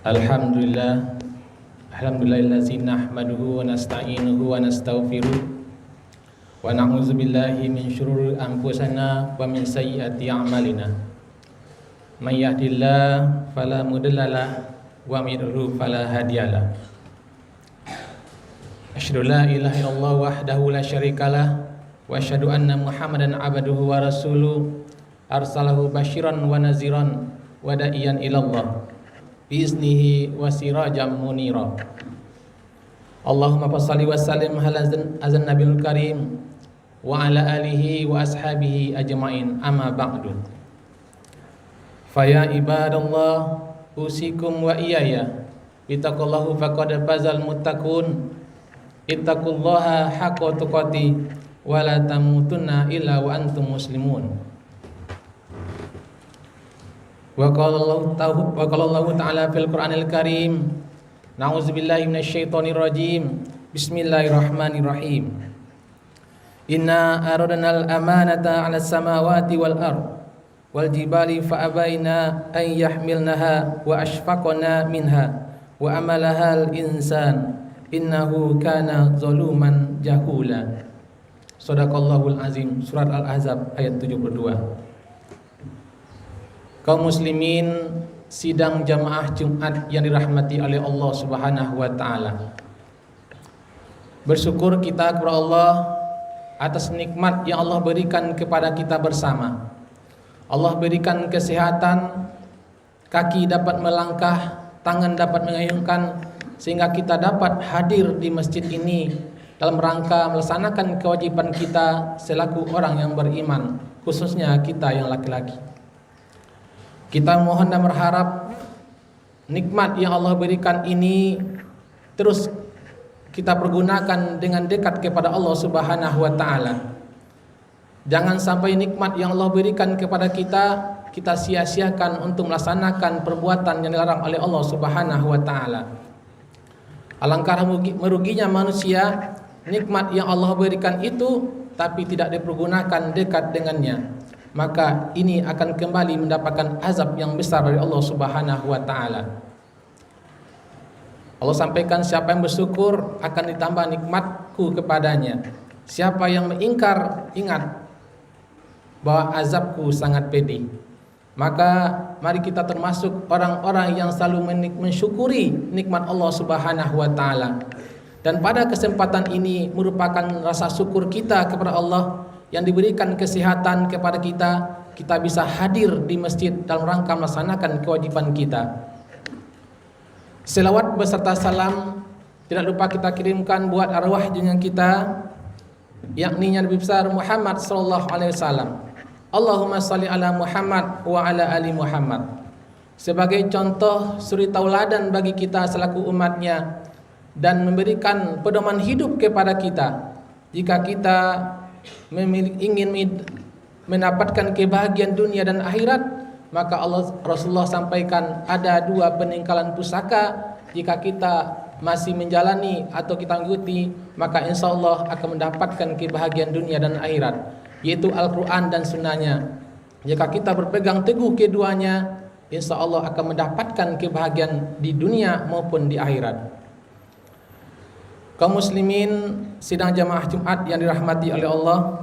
Alhamdulillah, alhamdulillazi nahmaduhu wa nasta'inuhu wa nastaghfiruh wa na'udzu billahi min syururi anfusina wa min sayyiati a'malina. May yahdihillahu fala mudhillalah wa may yudhlil fala hadiyalah. Asyhadu la ilaha illallah wahdahu la syarikalah wa asyhadu anna Muhammadan abduhu wa rasuluh arsalahu basyiran wa naziran wa da'iyan ilallah biiznihi wa sirajam munira. Allahumma fassalli wa sallim ala azan nabil karim wa ala alihi wa ashabihi ajma'in, amma ba'du. Faya ibadallah usikum wa iyaya bittaqullahu faqad fazal muttaqun ittaqullaha haqqa tuqatih wa la tamutunna illa wa antum muslimun. Wa qala Allah ta'ala fil Qur'anil Karim, na'udzubillahi minasyaitonir rajim. Bismillahirrahmanirrahim. Inna aradnal amanata 'alas samawati wal ard wal jibali fa abaina an yahmilnaha wa ashfaqna minha wa amalaha al insan innahu kana zaluman jahula. Shadaqallahul azim. Surat Al-Ahzab ayat 72. Kaum muslimin sidang jamaah Jumat yang dirahmati oleh Allah Subhanahu wa taala. Bersyukur kita kepada Allah atas nikmat yang Allah berikan kepada kita bersama. Allah berikan kesehatan, kaki dapat melangkah, tangan dapat mengayunkan, sehingga kita dapat hadir di masjid ini dalam rangka melaksanakan kewajiban kita selaku orang yang beriman, khususnya kita yang laki-laki. Kita mohon dan berharap nikmat yang Allah berikan ini terus kita pergunakan dengan dekat kepada Allah Subhanahu wa taala. Jangan sampai nikmat yang Allah berikan kepada kita sia-siakan untuk melaksanakan perbuatan yang dilarang oleh Allah Subhanahu wa taala. Alangkah meruginya manusia nikmat yang Allah berikan itu tapi tidak dipergunakan dekat dengannya. Maka ini akan kembali mendapatkan azab yang besar dari Allah Subhanahu wa taala. Allah sampaikan, siapa yang bersyukur akan ditambah nikmatku kepadanya. Siapa yang mengingkar, ingat bahwa azabku sangat pedih. Maka mari kita termasuk orang-orang yang selalu mensyukuri nikmat Allah Subhanahu wa taala. Dan pada kesempatan ini merupakan rasa syukur kita kepada Allah yang diberikan kesehatan kepada kita bisa hadir di masjid dalam rangka melaksanakan kewajiban kita. Selawat beserta salam tidak lupa kita kirimkan buat arwah junjungan kita, yakni Nabi besar Muhammad sallallahu alaihi wasallam. Allahumma shalli ala Muhammad wa ala ali Muhammad. Sebagai contoh suri tauladan bagi kita selaku umatnya dan memberikan pedoman hidup kepada kita. Jika kita ingin mendapatkan kebahagiaan dunia dan akhirat, maka Rasulullah sampaikan ada dua peninggalan pusaka. Jika kita masih menjalani atau kita mengikuti, maka insya Allah akan mendapatkan kebahagiaan dunia dan akhirat, yaitu Al-Quran dan Sunnahnya. Jika kita berpegang teguh keduanya, insya Allah akan mendapatkan kebahagiaan di dunia maupun di akhirat. Kaum muslimin sidang jamaah Jumat yang dirahmati oleh Allah,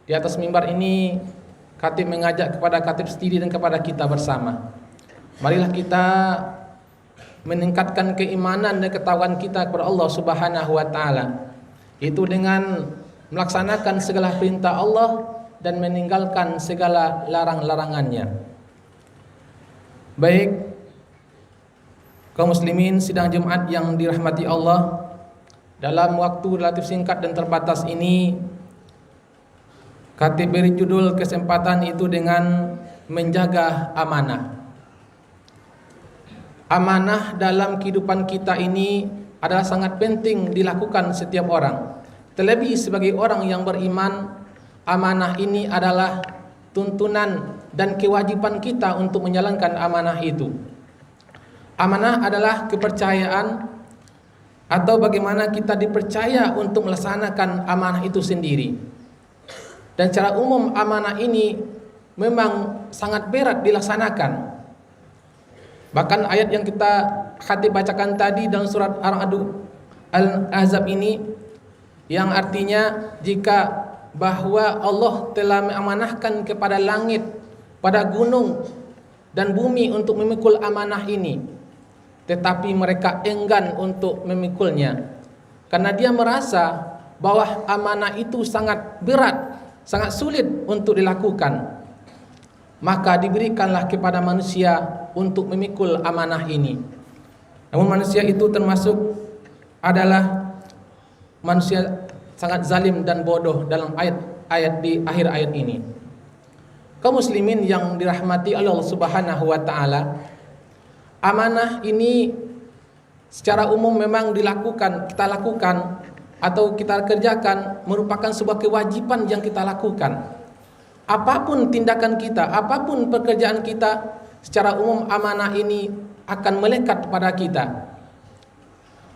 di atas mimbar ini khatib mengajak kepada khatib sendiri dan kepada kita bersama. Marilah kita meningkatkan keimanan dan ketakwaan kita kepada Allah Subhanahu wa taala, itu dengan melaksanakan segala perintah Allah dan meninggalkan segala larang-larangannya. Baik kaum muslimin sidang Jumat yang dirahmati Allah, dalam waktu relatif singkat dan terbatas ini, khatib beri judul kesempatan itu dengan menjaga amanah. Amanah dalam kehidupan kita ini adalah sangat penting dilakukan setiap orang. Terlebih sebagai orang yang beriman, amanah ini adalah tuntunan dan kewajiban kita untuk menjalankan amanah itu. Amanah adalah kepercayaan atau bagaimana kita dipercaya untuk melaksanakan amanah itu sendiri. Dan secara umum amanah ini memang sangat berat dilaksanakan. Bahkan ayat yang kita khatib bacakan tadi dalam surat Al-Ahzab ini, yang artinya jika bahwa Allah telah mengamanahkan kepada langit, pada gunung dan bumi untuk memikul amanah ini, tetapi mereka enggan untuk memikulnya karena dia merasa bahwa amanah itu sangat berat, sangat sulit untuk dilakukan. Maka diberikanlah kepada manusia untuk memikul amanah ini. Namun manusia itu termasuk adalah manusia sangat zalim dan bodoh dalam ayat di akhir ayat ini. Kaum muslimin yang dirahmati Allah Subhanahu wa taala, amanah ini secara umum memang kita lakukan atau kita kerjakan merupakan sebuah kewajiban yang kita lakukan. Apapun tindakan kita, apapun pekerjaan kita, secara umum amanah ini akan melekat pada kita.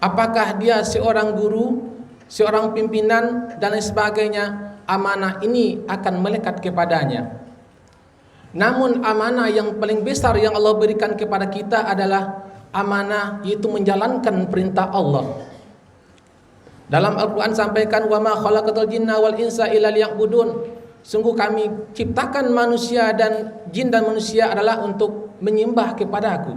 Apakah dia seorang guru, seorang pimpinan dan lain sebagainya, amanah ini akan melekat kepadanya. Namun amanah yang paling besar yang Allah berikan kepada kita adalah amanah, yaitu menjalankan perintah Allah. Dalam Al-Quran sampaikan, wa ma khalaqatul jinna wal insa illa liya'budun. Sungguh kami ciptakan manusia dan jin dan manusia adalah untuk menyembah kepadaku.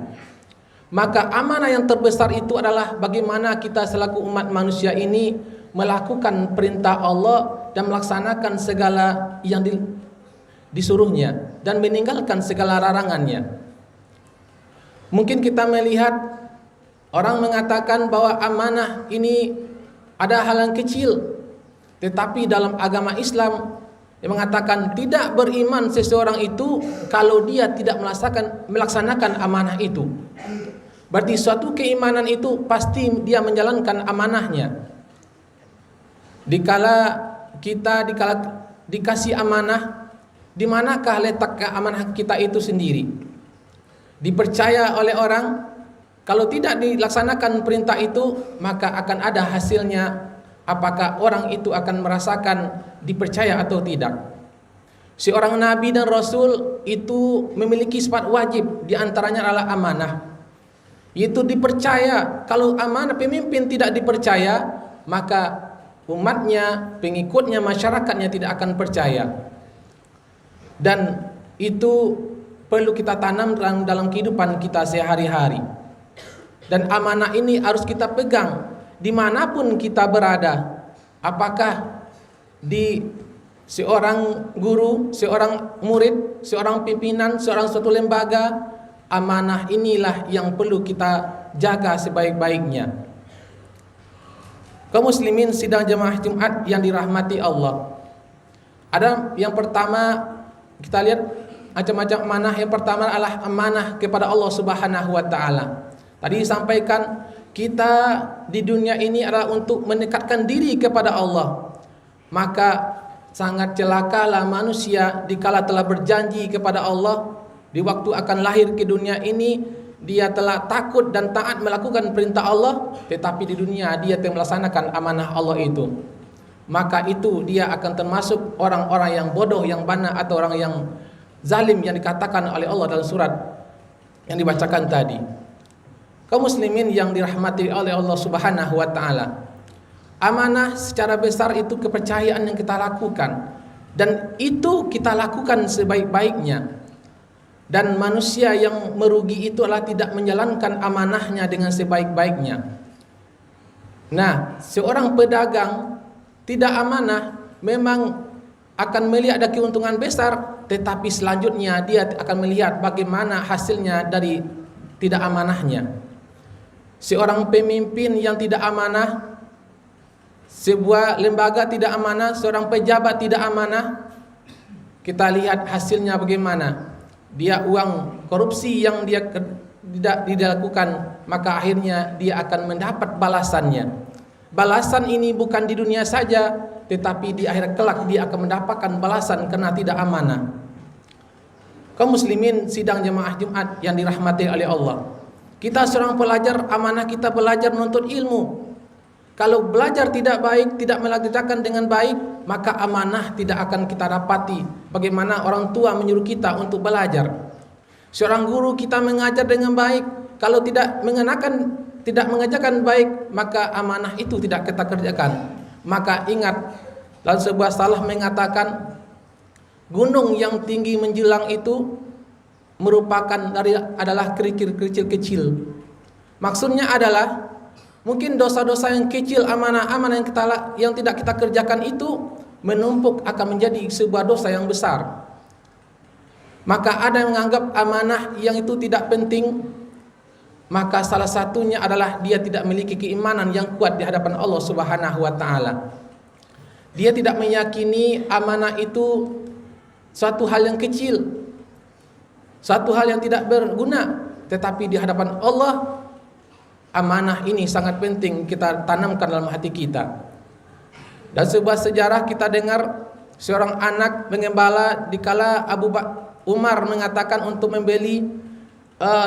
Maka amanah yang terbesar itu adalah bagaimana kita selaku umat manusia ini melakukan perintah Allah dan melaksanakan segala yang disuruhnya dan meninggalkan segala larangannya. Mungkin kita melihat orang mengatakan bahwa amanah ini ada hal yang kecil, tetapi dalam agama Islam yang mengatakan tidak beriman seseorang itu kalau dia tidak melaksanakan amanah itu. Berarti suatu keimanan itu pasti dia menjalankan amanahnya. Dikala dikasih amanah, di manakah letak amanah kita itu sendiri? Dipercaya oleh orang, kalau tidak dilaksanakan perintah itu, maka akan ada hasilnya. Apakah orang itu akan merasakan dipercaya atau tidak? Seorang nabi dan rasul itu memiliki sifat wajib, di antaranya adalah amanah. Itu dipercaya. Kalau amanah pemimpin tidak dipercaya, maka umatnya, pengikutnya, masyarakatnya tidak akan percaya. Dan itu perlu kita tanam dalam kehidupan kita sehari-hari. Dan amanah ini harus kita pegang dimanapun kita berada. Apakah di seorang guru, seorang murid, seorang pimpinan, seorang suatu lembaga, amanah inilah yang perlu kita jaga sebaik-baiknya. Kaum muslimin sidang jemaah Jumat yang dirahmati Allah, ada yang pertama, kita lihat macam-macam amanah. Yang pertama adalah amanah kepada Allah Subhanahu wa taala. Tadi disampaikan kita di dunia ini adalah untuk mendekatkan diri kepada Allah. Maka sangat celakalah manusia dikala telah berjanji kepada Allah di waktu akan lahir ke dunia ini, dia telah takut dan taat melakukan perintah Allah, tetapi di dunia dia tidak melaksanakan amanah Allah itu. Maka itu dia akan termasuk orang-orang yang bodoh, yang bana, atau orang yang zalim yang dikatakan oleh Allah dalam surat yang dibacakan tadi. Kaum muslimin yang dirahmati oleh Allah Subhanahu wa taala, amanah secara besar itu kepercayaan yang kita lakukan, dan itu kita lakukan sebaik-baiknya. Dan manusia yang merugi itu adalah tidak menjalankan amanahnya dengan sebaik-baiknya. Nah, seorang pedagang tidak amanah memang akan melihat ada keuntungan besar, tetapi selanjutnya dia akan melihat bagaimana hasilnya dari tidak amanahnya. Seorang pemimpin yang tidak amanah, sebuah lembaga tidak amanah, seorang pejabat tidak amanah, kita lihat hasilnya bagaimana. Dia uang korupsi yang dia tidak dilakukan, maka akhirnya dia akan mendapat balasannya. Balasan ini bukan di dunia saja, tetapi di akhirat kelak dia akan mendapatkan balasan karena tidak amanah. Kaum muslimin sidang jemaah Jumat yang dirahmati oleh Allah, kita seorang pelajar, amanah kita belajar menuntut ilmu. Kalau belajar tidak baik, tidak melaksanakan dengan baik, maka amanah tidak akan kita dapati. Bagaimana orang tua menyuruh kita untuk belajar. Seorang guru kita mengajar dengan baik, kalau tidak mengajarkan baik, maka amanah itu tidak kita kerjakan. Maka ingat, dalam sebuah salah mengatakan gunung yang tinggi menjulang itu merupakan adalah kerikil-kerikil kecil. Maksudnya adalah mungkin dosa-dosa yang kecil, amanah-amanah yang tidak kita kerjakan itu menumpuk akan menjadi sebuah dosa yang besar. Maka ada yang menganggap amanah yang itu tidak penting, maka salah satunya adalah dia tidak memiliki keimanan yang kuat di hadapan Allah Subhanahu wa taala. Dia tidak meyakini amanah itu suatu hal yang kecil, suatu hal yang tidak berguna, tetapi di hadapan Allah amanah ini sangat penting kita tanamkan dalam hati kita. Dan sebuah sejarah kita dengar seorang anak pengembala dikala Umar mengatakan untuk membeli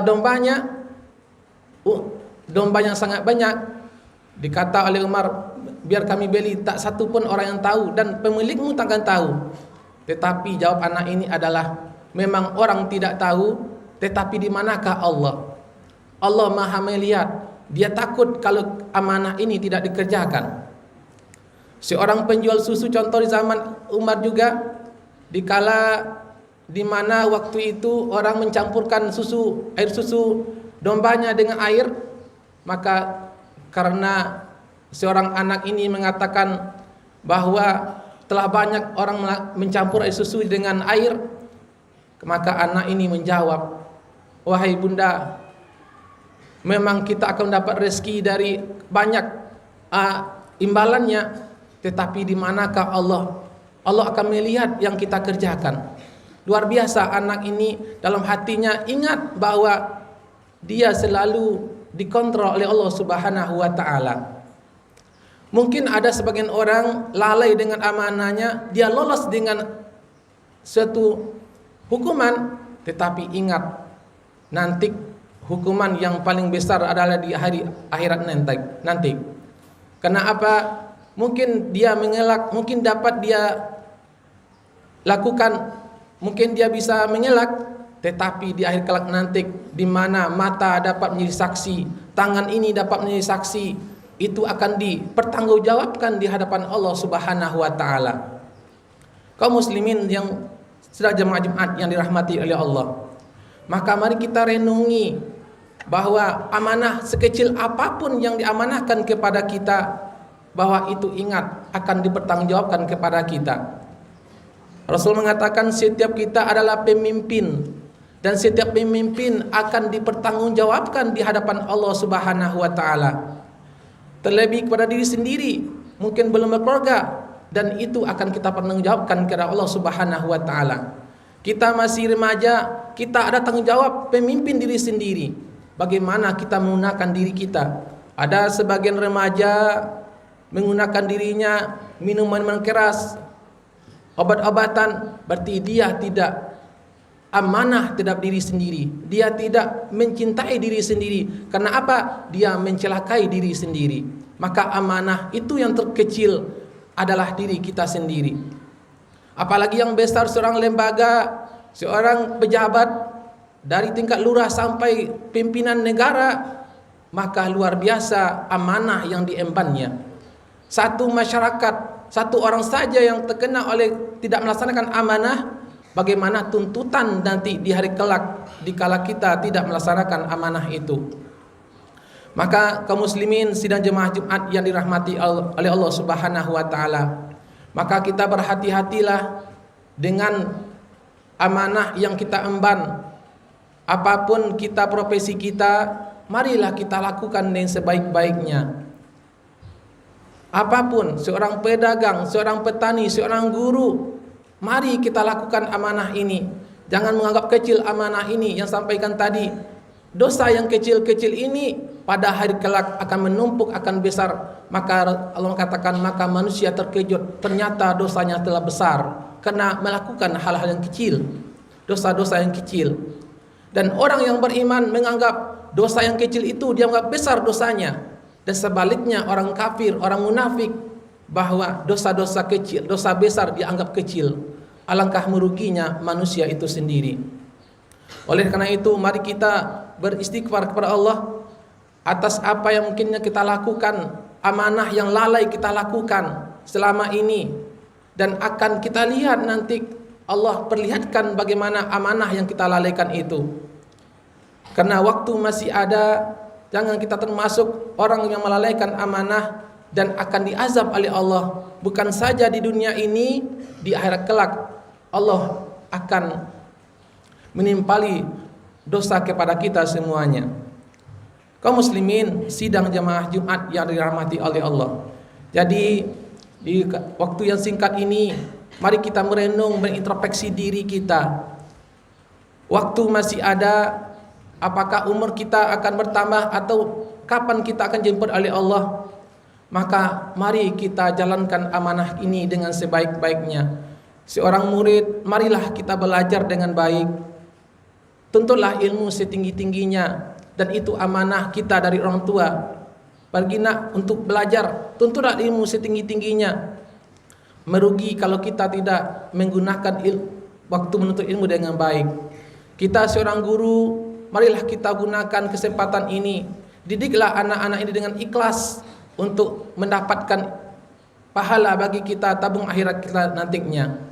dombanya yang sangat banyak. Dikata oleh Umar, biar kami beli, tak satu pun orang yang tahu dan pemilikmu takkan tahu. Tetapi jawab anak ini adalah, memang orang tidak tahu, tetapi di manakah Allah? Allah Maha melihat. Dia takut kalau amanah ini tidak dikerjakan. Seorang penjual susu contoh di zaman Umar juga, dikala di mana waktu itu orang mencampurkan air susu dombanya dengan air, maka karena seorang anak ini mengatakan bahwa telah banyak orang mencampur air susu dengan air, maka anak ini menjawab, wahai bunda, memang kita akan dapat rezeki dari banyak imbalannya, tetapi di manakah Allah? Allah akan melihat yang kita kerjakan. Luar biasa anak ini dalam hatinya ingat bahwa dia selalu dikontrol oleh Allah Subhanahu wa taala. Mungkin ada sebagian orang lalai dengan amanahnya, dia lolos dengan suatu hukuman, tetapi ingat nanti hukuman yang paling besar adalah di hari akhirat nanti. Kenapa? Mungkin dia mengelak, mungkin dapat dia lakukan, mungkin dia bisa mengelak, tetapi di akhir kelak nanti, di mana mata dapat menjadi saksi, tangan ini dapat menjadi saksi, itu akan dipertanggungjawabkan di hadapan Allah Subhanahu wa taala. Kaum muslimin yang sedang jemaah Jumat yang dirahmati oleh Allah, maka mari kita renungi bahwa amanah sekecil apapun yang diamanahkan kepada kita, bahwa itu ingat akan dipertanggungjawabkan kepada kita. Rasul mengatakan setiap kita adalah pemimpin, dan setiap pemimpin akan dipertanggungjawabkan di hadapan Allah Subhanahu wa taala. Terlebih kepada diri sendiri, mungkin belum berkeluarga, dan itu akan kita pertanggungjawabkan kepada Allah Subhanahu wa taala. Kita masih remaja, kita ada tanggung jawab pemimpin diri sendiri. Bagaimana kita menggunakan diri kita? Ada sebagian remaja menggunakan dirinya minuman keras, obat-obatan, berarti dia tidak amanah terhadap diri sendiri. Dia tidak mencintai diri sendiri. Karena apa? Dia mencelakai diri sendiri. Maka amanah itu yang terkecil adalah diri kita sendiri. Apalagi yang besar, seorang lembaga, seorang pejabat dari tingkat lurah sampai pimpinan negara, maka luar biasa amanah yang diembannya. Satu masyarakat, satu orang saja yang terkena oleh tidak melaksanakan amanah, bagaimana tuntutan nanti di hari kelak dikala kita tidak melaksanakan amanah itu. Maka kaum muslimin sidang jemaah Jumat yang dirahmati oleh Allah Subhanahu wa taala, maka kita berhati-hatilah dengan amanah yang kita emban. Apapun kita profesi kita, marilah kita lakukan dengan sebaik-baiknya. Apapun, seorang pedagang, seorang petani, seorang guru, mari kita lakukan amanah ini. Jangan menganggap kecil amanah ini yang sampaikan tadi. Dosa yang kecil-kecil ini pada hari kelak akan menumpuk, akan besar. Maka Allah katakan, maka manusia terkejut, ternyata dosanya telah besar karena melakukan hal-hal yang kecil, dosa-dosa yang kecil. Dan orang yang beriman menganggap dosa yang kecil itu dianggap besar dosanya. Dan sebaliknya orang kafir, orang munafik, bahwa dosa-dosa kecil, dosa besar dianggap kecil. Alangkah meruginya manusia itu sendiri. Oleh karena itu, mari kita beristighfar kepada Allah atas apa yang mungkinnya kita lakukan, amanah yang lalai kita lakukan selama ini, dan akan kita lihat nanti Allah perlihatkan bagaimana amanah yang kita lalaikan itu. Karena waktu masih ada, jangan kita termasuk orang yang melalaikan amanah dan akan diazab oleh Allah. Bukan saja di dunia ini, di akhirat kelak Allah akan menimpali dosa kepada kita semuanya. Kaum muslimin, sidang jamaah Jumat yang dirahmati oleh Allah. Jadi di waktu yang singkat ini, mari kita merenung, mengintrospeksi diri kita. Waktu masih ada, apakah umur kita akan bertambah atau kapan kita akan dijemput oleh Allah? Maka mari kita jalankan amanah ini dengan sebaik-baiknya. Seorang murid, marilah kita belajar dengan baik. Tuntutlah ilmu setinggi-tingginya, dan itu amanah kita dari orang tua. Pergi nak untuk belajar, tuntutlah ilmu setinggi-tingginya. Merugi kalau kita tidak menggunakan waktu menuntut ilmu dengan baik. Kita seorang guru, marilah kita gunakan kesempatan ini. Didiklah anak-anak ini dengan ikhlas untuk mendapatkan pahala bagi kita, tabung akhirat kita nantinya.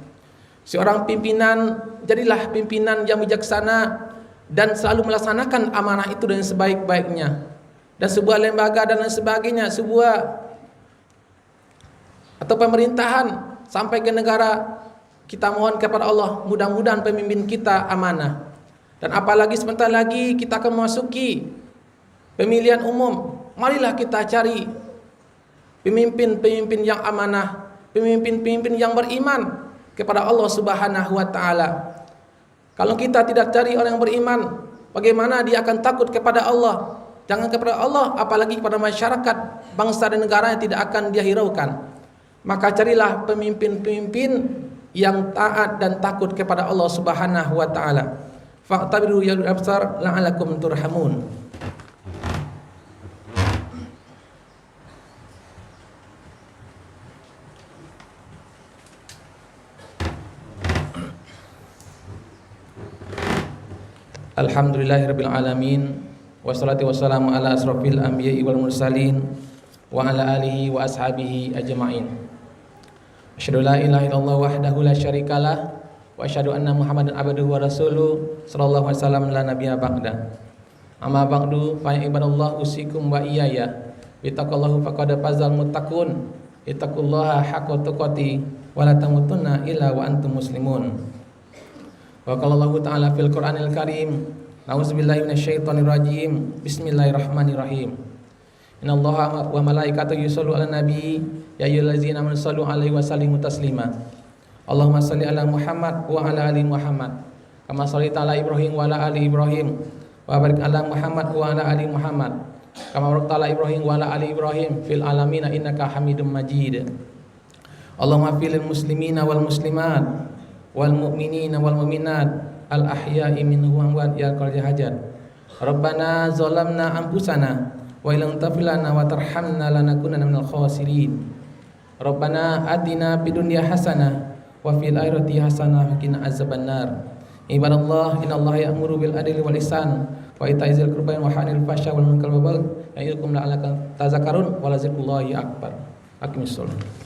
Seorang pimpinan, jadilah pimpinan yang bijaksana dan selalu melaksanakan amanah itu dengan sebaik-baiknya. Dan sebuah lembaga dan lain sebagainya, sebuah atau pemerintahan sampai ke negara, kita mohon kepada Allah, mudah-mudahan pemimpin kita amanah. Dan apalagi sebentar lagi kita akan memasuki pemilihan umum. Marilah kita cari pemimpin-pemimpin yang amanah, pemimpin-pemimpin yang beriman kepada Allah Subhanahu wa taala. Kalau kita tidak cari orang yang beriman, bagaimana dia akan takut kepada Allah? Jangan kepada Allah, apalagi kepada masyarakat, bangsa dan negara yang tidak akan dia hiraukan. Maka carilah pemimpin-pemimpin yang taat dan takut kepada Allah Subhanahu wa taala. Fa'tabiru ya ulul absar la'alakum turhamun. Alhamdulillahirabbil alamin, wassalatu wassalamu ala asrofil anbiya'i wal mursalin wa ala alihi wa ashabihi ajma'in. Asyhadu la ilaha illallah wahdahu la syarikalah wa asyhadu anna Muhammadan abduhu wa rasuluh sallallahu alaihi wasallam la nabiyya ba'da. Amma ba'du, fa ya ibadallah usikum wa iyaya bittaqallahu faqad fazal muttaqun. Ittaqullaha haqqa tuqatih wa la tamutunna illa wa antum muslimun. Wa qala Allah ta'ala fil Qur'anil Karim, na'udzubillahi minasyaitonir rajim. Bismillahirrahmanirrahim. Innallaha wa malaikatahu yushollu 'alan nabi ya ayyuhallazina amanu shallu 'alaihi wa sallimu taslima. Allahumma shalli 'ala Muhammad wa 'ala ali Muhammad kama shallaita 'ala Ibrahim wa 'ala ali Ibrahim wa barik 'ala Muhammad wa 'ala ali Muhammad kama barakta 'ala Ibrahim wa 'ala ali Ibrahim fil alamin innaka Hamidum Majid. Allahumma fil muslimina wal muslimat wal mu'minina wal mu'minat al ahya'i minhum wa amwat ya qadil hajat. Rabbana zalamna anfusana wa illam taghfir lana wa tarhamna lanakunanna minal khasirin. Rabbana atina fid dunya hasanah wa fil akhirati hasanah wa qina azabannar. Ibadallah, innallaha ya'muru bil adli wal ihsan wa ita'i dzil qurba wa yanha 'anil fahsya'i wal munkari wal baghi ya'idukum la'allakum tadhakkarun wa la dzikrullahi akbar. Aqimissalah.